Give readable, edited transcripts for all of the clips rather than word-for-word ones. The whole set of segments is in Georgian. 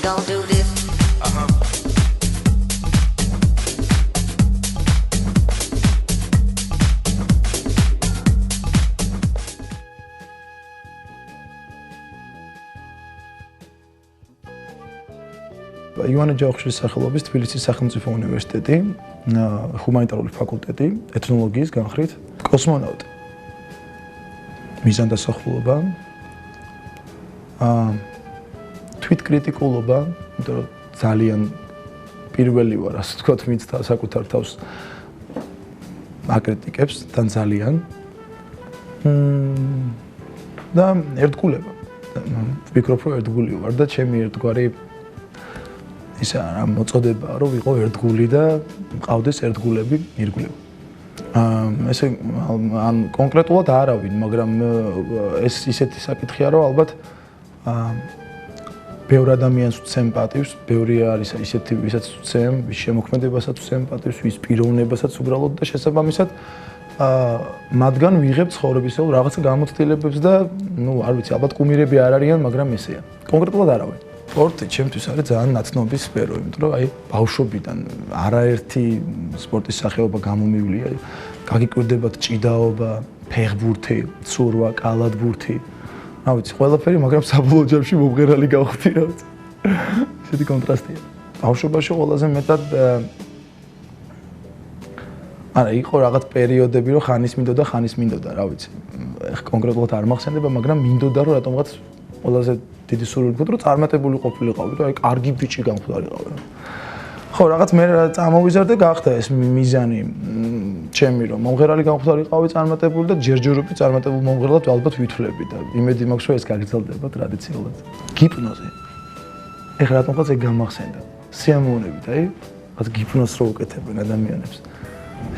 gon' do this. ივანე ჯავახიშვილის სახელობის თბილისის სახელმწიფო უნივერსიტეტი, ჰუმანიტარული ფაკულტეტი, ეთნოლოგიის განხრით, კოსმონავტი. მიზანდასახულობა, თვითკრიტიკულობა, იმიტომ რომ ძალიან პირველი ვარ, ასე ვთქვათ, ვინც საკუთარ თავს აკრიტიკებს, თან ძალიან. და ერთგულება. ვფიქრობ, რომ ერთგული ვარ და ჩემი ერთგვარი ისა რა მოწოდებაა, რომ ვიყო ერთგული და მყავდეს ერთგულები ირგვლივ. ესე ან კონკრეტულად არავინ, მაგრამ ეს ისეთი საკითხია, რომ ალბათ ბევრ ადამიანს ვცემ პატივს, ბევრი არის ისეთი, ვისაც ვცემ, ვის შემოქმედებასაც ვცემ პატივს, ვის პიროვნებასაც უბრალოდ და შესაბამისად მათგან ვიღებ ცხოვრებისეულ რაღაცა გამოცდილებებს და ნუ არ ვიცი, ალბათ კუმირები არ არიან, მაგრამ ესეა. კონკრეტულად არავინ. სპორტი ჩემთვის არის ძალიან ნაცნობის სფერო, იმიტომ რომ აი ბავშვობიდან არაერთი სპორტის სახეობა გამომივლია. გაგიკვირდებათ ჭიდაობა, ფეხბურთი, ცურვა, კალათბურთი. რა ვიცი, ყველაფერი, მაგრამ საბოლოო ჯამში მომღერალი გავხდი, რა ვიცი. ესეთი კონტრასტია. ბავშვობაში ყველაზე მეტად არა, იყო რაღაც პერიოდები, რომ ხანის მინდოდა, რა ვიცი. ეხლა კონკრეტულად არ მახსენდება, მაგრამ მინდოდა რომ რატომღაც ყველაზე დიდი სურვილი მქონდა, რომ წარმატებული ყოფილიყავი, რომ აი კარგი ბიჭი გამხდარიყავი. ხო, რაღაც მე წამოვიზარდე, გახდა ეს მიზანი ჩემი, რომ მომღერალი გამხდარიყავი წარმატებული და ჯერჯერობით წარმატებულ მომღერლად ალბათ ვითვლები და იმედი მაქვს, რომ ეს გაგრძელდება ტრადიციულად. გიპნოზი. ეხლა რატომღაც ეგ გამახსენდა. სიამოვნებით, აი, რაღაც გიპნოზს რო უკეთებენ ადამიანებს.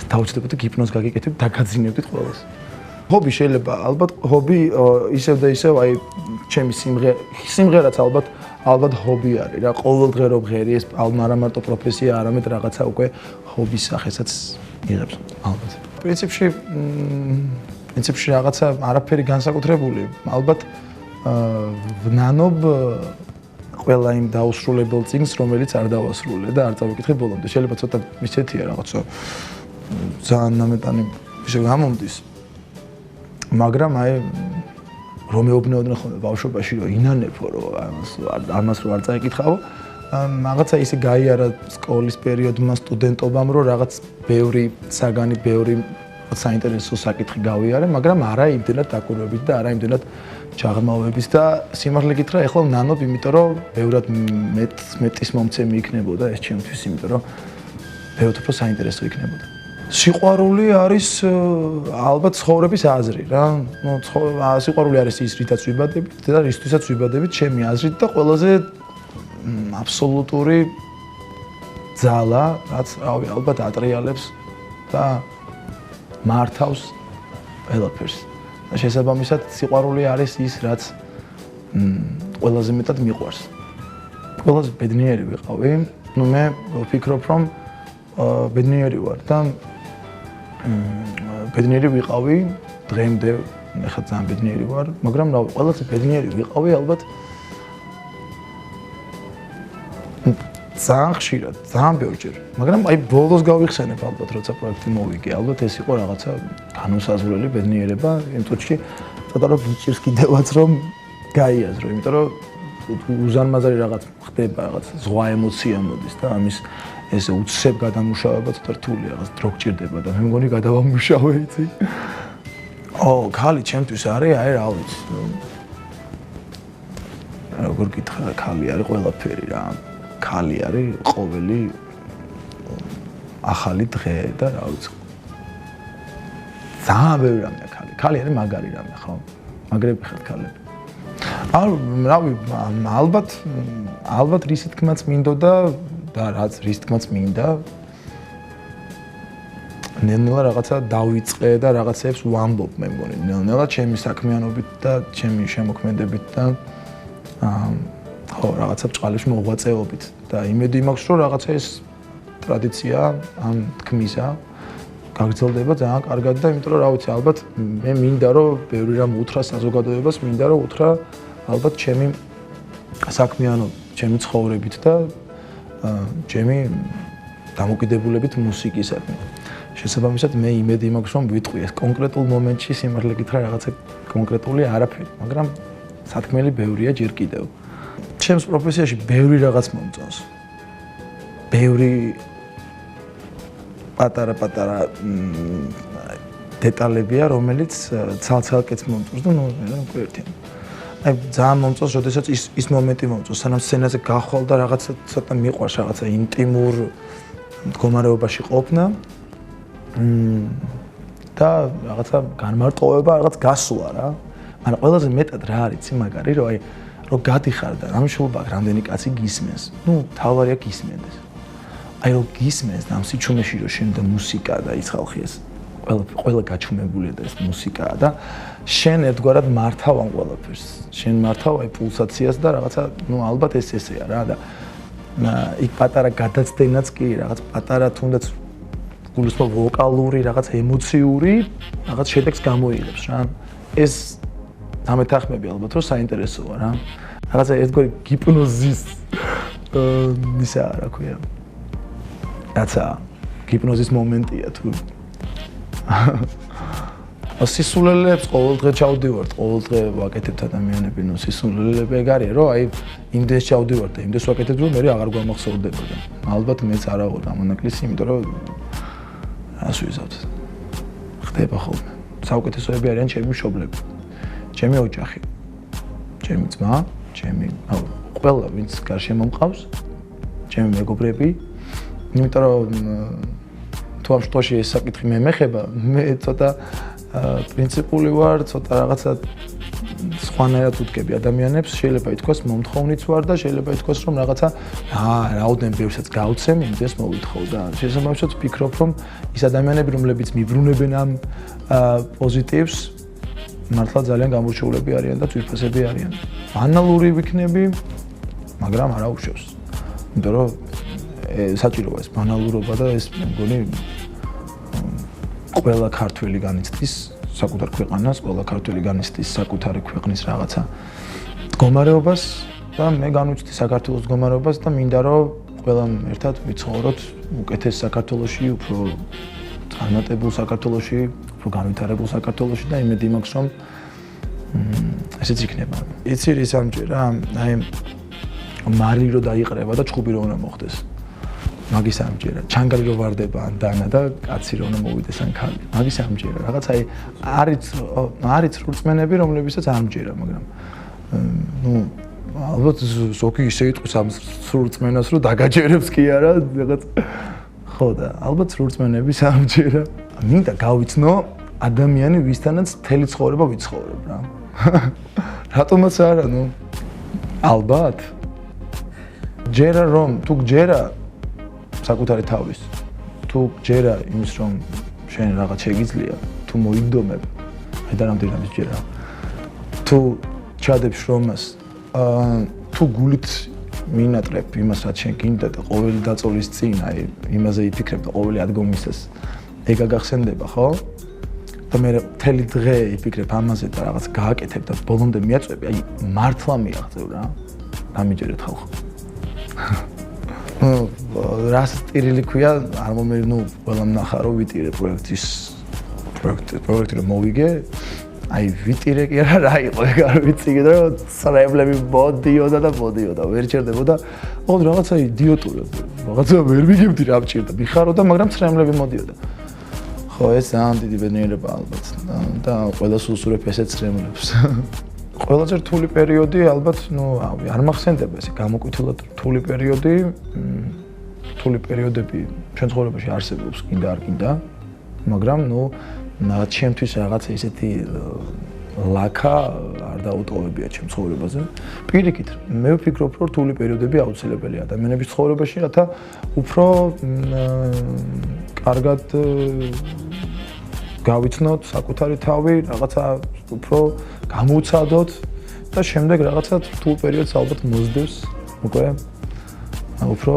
ეს დავჭდებოდი და გიპნოზს გაგიკეთებ და გაგაძინებდით ყველას. ჰობი შეიძლება, ალბათ ჰობი ისევ და ისევ აი ჩემი სიმღერაც ალბათ ჰობი არის რა, ყოველდღე რო ვღერი ეს არა მარტო პროფესია, არამედ რაღაცა უკვე ჰობის სახესაც იღებს ალბათ. პრინციპში რაღაცა არაფერი განსაკუთრებული, ალბათ ვნანობ ყველა იმ დაუსრულებელ წიგნს, რომელიც არ დავასრულე და არ წავიკითხე ბოლომდე. შეიძლება ცოტა ისეთია რაღაცა ძალიან ნამეტანი ისე გამომდის. მაგრამ აი რომ მეუბნეოდნენ ხოლმე ბავშვობაში რომ ინანებო რომ ამას რო არ წაიკითხავ, რაღაცა ისე გაიარა სკოლის პერიოდმა სტუდენტობამ რომ რაღაც ბევრი საგანი, ბევრი საინტერესო საკითხი გავიარე, მაგრამ არა იმდენად დაკვირვებით და არა იმდენად ჩაღრმავებით და სიმართლე გითხრა, ეხლა ვნანობ, იმიტომ რომ ბევრად მეტის მომცემი იქნებოდა ეს ჩემთვის, იმიტომ რომ ბევრად უფრო საინტერესო იქნებოდა. სიყვარული არის ალბათ ცხოვრების აზრი რა. ნუ სიყვარული არის ის, რითაც ვიბადებით და რისთვისაც ვიბადებით, ჩემი აზრით და ყველაზე აბსოლუტური ძალა, რაც რავი, ალბათ ატრიალებს და მართავს ყველაფერს. და შესაბამისად სიყვარული არის ის, რაც ყველაზე მეტად მიყვარს. ყველაზე ბედნიერი ვიყავი. ნუ მე ვფიქრობ, რომ ბედნიერი ვარ და ბედნიერი ვიყავი დღემდე, ეხლა ძალიან ბედნიერი ვარ, მაგრამ რავი, ყველაზე ბედნიერი ვიყავი ალბათ ძალიან ხშირად, ძალიან ბევრჯერ, მაგრამ აი ბოლოს გავიხსენებ ალბათ, როცა პროექტი მოვიგე, ალბათ ეს იყო რაღაცა განუსაზღვრელი ბედნიერება, იმ წუთში ცოტა რომ გიჭირს კიდევაც რომ გაიაზრო, იმიტომ რომ უზარმაზარი რაღაც ხდება, რაღაც ზღვა ემოცია მოდის და ამის ეს უცებ გადამუშავება ცოტა რთული რაღაც დრო გჭირდება და მე მგონი გადავამუშავე იცი. ქალი ჩემთვის არის, აი რა ვიცი. როგორ გითხრა, ქალი არის ყველაფერი რა. ქალი არის ყოველი ახალი დღე და რა ვიცი. ძალიან ბევრი რამეა ქალი. ქალი არის მაგარი რამე, ხო? მაგრები ხართ ქალები. რავი, ალბათ რის თქმაც მინდოდა და რაც რის თქმაც მინდა ნელ-ნელა რაღაცა დავიწყე და რაღაცებს ვამბობ მე მგონი ნელ-ნელა ჩემი საქმიანობით და ჩემი შემოქმედებით და ხო რაღაცა ბჭყალებში მოღვაწეობით და იმედი მაქვს რომ რაღაცა ეს ტრადიცია ამ თქმისა გაგრძელდება ძალიან კარგად და იმიტომ რომ რა ვიცი ალბათ მე მინდა რომ ბევრი რამ უთხრა საზოგადოებას მინდა რომ უთხრა ალბათ ჩემი საქმიანობა ჩემი ცხოვრებით და ჩემი დამოკიდებულებით მუსიკისადმი. შესაბამისად მე იმედი მაქვს რომ ვიტყვი ეს კონკრეტულ მომენტში სიმართლე გითხრა რაღაცა კონკრეტული არაფერი, მაგრამ სათქმელი ბევრია ჯერ კიდევ. ჩემს პროფესიაში ბევრი რაღაც მომწონს. ბევრი პატარა დეტალებია, რომელიც ცალ-ცალკეც მომწონს და ნუ ერთი. აი ძალიან მომწონს, როდესაც ის მომენტი მომწონს, სანამ სცენაზე გახვალ და რაღაცა ცოტა მიყვარს, რაღაცა ინტიმურ მდგომარეობაში ყოფნა. და რაღაცა განმარტოვება, რაღაც გასვლა რა. მაგრამ ყველაზე მეტად რა არის მაგარი, რომ აი რომ გადიხარ და ამშულბა რამდენი კაცი გისმენს. ნუ თავარია გისმენდეს. აი რომ გისმენს და ამ სიჩუმეში რომ შენ და მუსიკა და ის ხალხი ეს ყველა გაჩუმებულია და ეს მუსიკაა და შენ ერთგვარად მართავ ამ ყველაფერს. შენ მართავ აი პულსაციას და რაღაცა ნუ ალბათ ესეა რა და იქ პატარა გადაცდენაც კი რაღაც პატარა თუნდაც გულისხმობ ვოკალური რაღაც ემოციური რაღაც შედეგს გამოიღებს რა. ეს ამეთახმები ალბათ რომ საინტერესოა რა. რაღაცა ერთგვარი ჰიპნოზის ისა რა ქვია. რაცა ჰიპნოზის მომენტია თუ სისულელებს ყოველდღე ჩავდივართ, ყოველდღე ვაკეთებთ ადამიანები, ნუ სისულელები ეგ არის, რომ აი იმდეს ჩავდივართ და იმდეს ვაკეთებთ, რომ მე აღარ გვამახსოვდებოდა. ალბათ მეც არა ვარ ამონაკლისი, იმიტომ რომ რას ვიზავთ. ხდება ხოლმე. საუკეთესოები არიან ჩემი მშობლები, ჩემი ოჯახი, ჩემი ძმა, ყველა ვინც გარშემო მყავს, ჩემი მეგობრები, იმიტომ რომ თუ ამ შემთხვევაში ეს საკითხი მე მეხება, მე ცოტა პრინციპული ვარ, ცოტა რაღაცა სხვანაირად ვუდგები ადამიანებს, შეიძლება ითქვას მომთხოვნიც ვარ და შეიძლება ითქვას რომ რაღაცა რაოდენ ბევრსაც გავცემ, იმდეს მოვითხოვ და შესაბამისად ვფიქრობ რომ ის ადამიანები რომლებიც მიბრუნებენ ამ პოზიტივს მართლა ძალიან გამორჩეულები არიან და ძვირფასები არიან. ბანალური ვიქნები, მაგრამ არა უშავს. იმიტომ რომ საჭიროა ეს ბანალურობა და ეს მე მგონი ყველა ქართველი განიცდის საკუთარ ქვეყანას, ყველა ქართველი განიცდის საკუთარი ქვეყნის რაღაცა მდგომარეობას და მე განვიცდი საქართველოს მდგომარეობას და მინდა რომ ყველამ ერთად ვიცხოვროთ უკეთეს საქართველოში, უფრო წარმატებულ საქართველოში, უფრო განვითარებულ საქართველოში და იმედი მაქვს რომ ესეც იქნება. იცი რის ამჯერა, აი მარი რო დაიყრება და ჩხუბი რო უნდა მოხდეს. მაგის ამჯერა, ჩანგარი რო ვარდება ან დანა და კაცი რო უნდა მოვიდეს ან ქალი. მაგის ამჯერა, რაღაც აი არის სრულწმენები, რომლებიცაც ამჯერა, მაგრამ ნუ ალბათ ზოგი ისე იტყვის ამ სრულწმენას, რომ დაგაჯერებს კი არა, რაღაც ხო და ალბათ სრულწმენების ამჯერა. მინდა გავიცნო ადამიანი, ვისთანაც მთელი ცხოვრება ვიცხოვრებ რა. რატომაც არა, ნუ ალბათ ჯერა რომ თუ გჯერა საკუთარი თავის თუ გჯერა იმის რომ შენ რაღაც შეგიძლია თუ მოიგდომებ აი და რამდენად ჯერა თუ ჩადებ შრომას თუ გულით მინატრებ იმას რაც შენ გინდა და ყოველი დაწოლის წინ აი იმაზე იფიქრებ და ყოველი ადგომისას ეგ გაგახსენდება ხო და მე მთელი დღე იფიქრებ ამაზე და რაღაც გააკეთებ და ბოლომდე მიაწვევი აი მართლა მიაღწევ რა გამიჯერეთ ხალხო რას ტირილი ქვია არ მომერი ნუ ყველამ ნახა რომ ვიტირე პროექტი რომ მოვიგე აი ვიტირე კი არა რა იყო ეგ არ ვიცი და სრემლები მოდიოდა ვერ ჩერდებოდა ოღონდ რაღაცა იდიოტურად რაღაცა ვერ მიგებდი რა მჭირდა მიხაროდა მაგრამ სრემლები მოდიოდა ხო ეს ძალიან დიდი ბედნიერება ალბათ და ყველას უსურვებ ესეც სრემლებს ყველაზე რთული პერიოდი ალბათ ნუ არ მახსენდება ესე გამოკვითელად რთული პერიოდები ჩვენ ცხოვრებაში არსებობს კიდე არ კიდე მაგრამ ნუ ჩემთვის რაღაცა ისეთი ლაკა არ დაუტოვებია ჩემ ცხოვრებაზე პირიქით მე ვფიქრობ რომ რთული პერიოდები აუცილებელია ადამიანების ცხოვრებაში რათა უფრო კარგად გავიცნოთ საკუთარი თავი რაღაცა უფრო გამოვცადოთ და შემდეგ რაღაცა რთულ პერიოდს ალბათ მოსდევს უკვე უფრო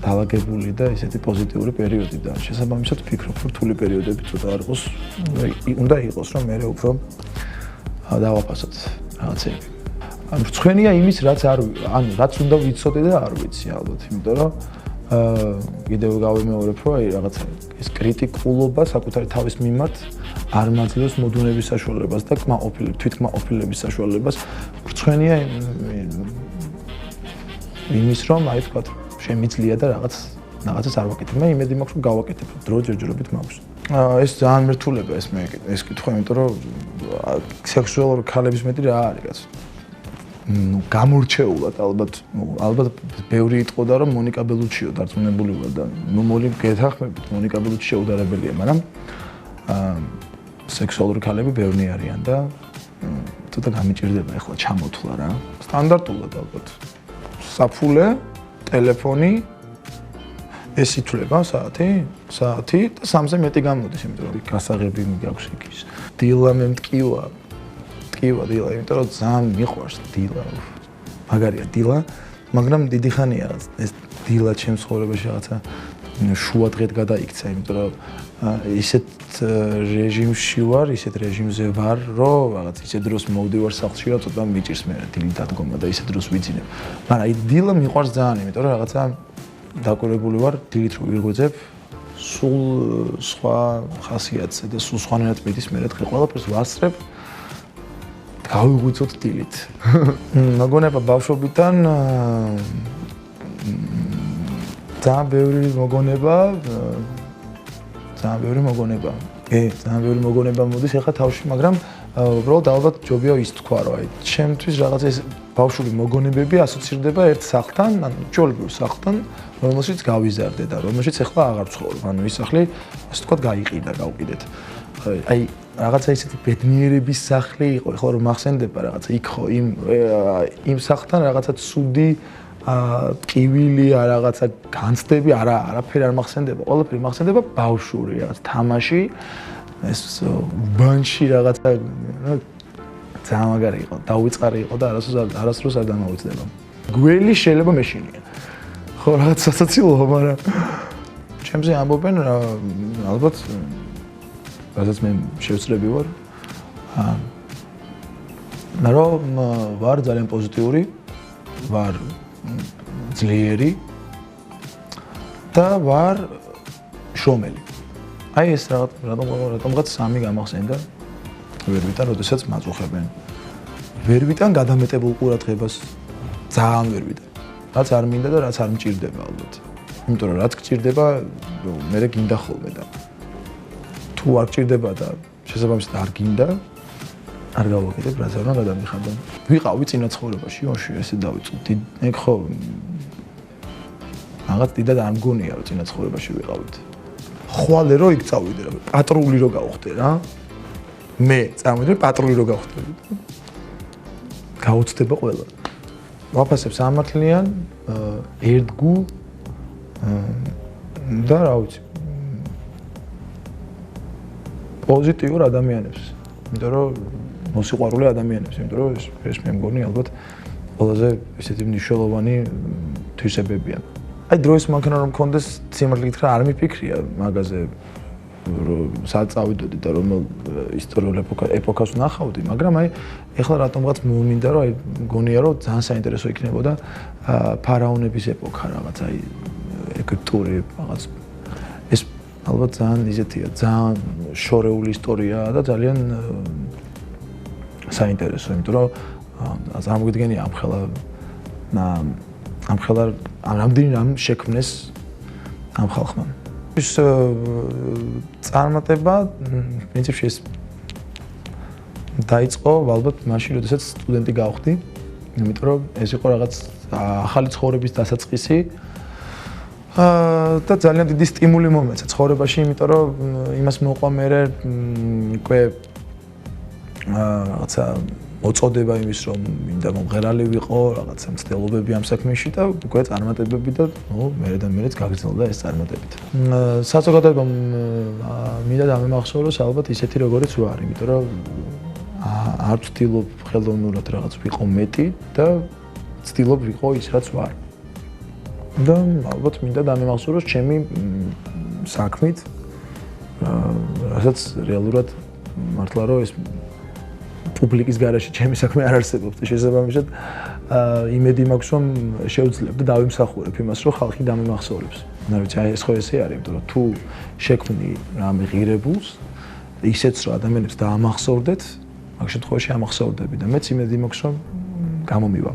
დაალაგებული და ისეთი პოზიტიური პერიოდი და შესაბამისად ვფიქრობ რომ რთული პერიოდები ცოტა არ იყოს უნდა იყოს რომ მე უფრო დავაფასოთ რაღაცები რწმენია იმის, რაც რაც უნდა ვიცოდე და არ ვიცი ალბათ, იმიტომ რომ კიდევ გავიმეორებ, რომ რაღაცა ეს კრიტიკულობა საკუთარი თავის მიმართ არ მაძლევს მოდუნების საშუალებას და თვითკმაყოფილების საშუალებას. რწმენია იმის, რომ აი თქვათ, შემიძლია და რაღაცას არ ვაკეთებ. მე იმედი მაქვს, რომ გავაკეთებ, დრო ჯერჯერობით მაქვს. ეს ძალიან მერტულება ეს კითხვა, იმიტომ რომ სექსუალური ქალების მეტი რა არის, კაც. გამორჩეულად ალბათ ბევრი იტყოდა, რომ მონიკა ბელუჩიო დარწმუნებული ვარ და გეთახმებით, მონიკა ბელუჩი შეუდარებელია, მაგრამ სექსუალური ქალები ბევრი არიან და ცოტა გამიჭირდება ახლა ჩამოთვლა რა. სტანდარტულად ალბათ. საფულე, ტელეფონი ეს ითვლება საათი და 3-ზე მეტი გამოდის, იმიტომ რომ გასაღები მიგაქვს იქის. დილა მე მტკივა, იმიტომ რომ ძალიან მიყვარს დილა. მაგარია დილა, მაგრამ დიდი ხანია ეს დილა ჩემს ცხოვრებაში რაღაცა შუა დღედ გადაიქცა, იმიტომ რომ ისეთ რეჟიმში ვარ, ისეთ რეჟიმზე ვარ, რომ რაღაც ისეთ დროს მოვდივარ სახლში, რომ ცოტა მიჭირს მე დილით დადგომა და ისეთ დროს ვიცინებ. მაგრამ აი დილა მიყვარს ძალიან, იმიტომ რომ რაღაცა დაკვირვებული ვარ დილით რო ვიღვეძებ, სულ სხვა ხასიათზე და სულ სხვანაირად მიდის მე დღე ყველაფერს ვასწრებ. გავიღვიძოთ დილით. მოგონება ბავშვობიდან ძალიან ბევრი მოგონება მოდის ახლა თავში, მაგრამ უბრალოდ ალბათ ჯობია ის თქვა, რომ აი ჩემთვის რაღაც ეს ბავშვური მოგონებები ასოცირდება ერთ სახლთან, ანუ ჩვეულებრივ სახლთან, რომელშიც გავიზარდე და რომელშიც ახლა აღარ ვცხოვრობ. ანუ ის სახლი, ასე ვთქვათ, გაიყიდა, გავყიდეთ. აი რაღაცა ისეთი ბედნიერების სახლი იყო, ხო რომ მახსენდება რაღაცა იქ ხო იმ სახლთან რაღაცა ცუდი ტკივილი, რაღაცა განცდები, არაფერი არ მახსენდება, ყველაფერი მახსენდება ბავშვური რაღაც თამაში, ეს ბანში რაღაცა ძალიან მაგარი იყო, დაუვიწყარი იყო და არასდროს არ დამოუწდება. გველი შეიძლება მეშინია. ხო რაღაც სასაცილოა, მაგრამ ჩემზე ამბობენ ალბათ რასაც მე შევწრები ვარ, რომ ვარ ძალიან პოზიტიური, ვარ ძლიერი და ვარ შრომელი. აი ეს რატომღაც სამი გამახსენდა ვერვიდან, როდესაც მაწუხებენ. ვერვიდან გადამეტებულ ყურადღებას ძალიან ვერვიდან. რაც არ მინდა და რაც არ მჭირდება ალბათ. იმიტომ რომ რაც გჭირდება, მე გინდა ხოლმე და თუ არ გჭირდება და შესაბამისად არ გინდა, არ გავაკეთებ, რაც არ უნდა გადამიხადო. ვიყავი წინა ცხოვრებაში, ოში ესე დავიწყდი. ეგ ხო რაღაც დიდად არ მგონია, რომ წინა ცხოვრებაში ვიყავით. ხვალე რო იქ წავიდე რა, პატრული რო გავხდე რა. მე წავიდე პატრული რო გავხდე. გაუწდება ყველა. ვაფასებ სამართლიან, ერთგულ და რა ვიცი. პოზიტიურ ადამიანებს. იმიტომ რომ მოსიყვარული ადამიანებს, იმიტომ რომ ეს მე მგონი ალბათ ყველაზე ესეთი მნიშვნელოვანი თვისებებია. აი დროის მანქანა რომ მქონდეს, სიმართლე გითხრა არ მიფიქრია მაგაზე რომ სად წავიდოდი და რომელ ისტორიულ ეპოქას ვნახავდი, მაგრამ აი ეხლა რატომღაც მომინდა რომ აი მგონია რომ ძალიან საინტერესო იქნებოდა ფარაონების ეპოქა რაღაც აი ეგვიპტური რაღაც ეს ალბათ ძალიან ისეთია, ძალიან შორეული ისტორიაა და ძალიან საინტერესო, იმიტომ რომ წარმოგიდგენია ამ ხელა რამდენი რამ შექმნეს ამ ხალხმა. ის წარმატება პრინციპში ეს დაიწყო ალბათ მაშინ, როდესაც სტუდენტი გავხდი, იმიტომ რომ ეს იყო რაღაც ახალი ცხოვრების დასაწყისი და ძალიან დიდი სტიმული მომეცა ცხოვრებაში, იმიტომ რომ იმას მოყვა მე უკვე რაღაცა მოწოდება იმის, რომ მინდა მომღერალი ვიყო, რაღაცა მცდელობები ამ საქმეში და უკვე წარმატებები და მერეც გაგრძელდა ეს წარმატებით. საზოგადოებამ მინდა დამემახსოვროს ალბათ ისეთი როგორიც ვარ, იმიტომ რომ არ ვცდილობ ხელოვნურად რაღაც ვიყო მეტი და ვცდილობ ვიყო ის რაც ვარ. და ალბათ მინდა დამემახსოვროს ჩემი საქმით, რასაც რეალურად მართლა რომ ეს პუბლიკის garaში ჩემი საქმე არ არსებობს და შესაბამისად იმედი მაქვს რომ შევძლებ და დავიმსახურებ იმას რომ ხალხი დამიმახსოვრებს. მე ვიცი აი ეს ხო ესე არის, იმიტომ რომ თუ შექმნი რამე ღირებულს ისეც რომ ადამიანებს დაამახსოვრდეთ, მაგ შემთხვევაში ამახსოვრდები და მეც იმედი მაქვს რომ გამომივა.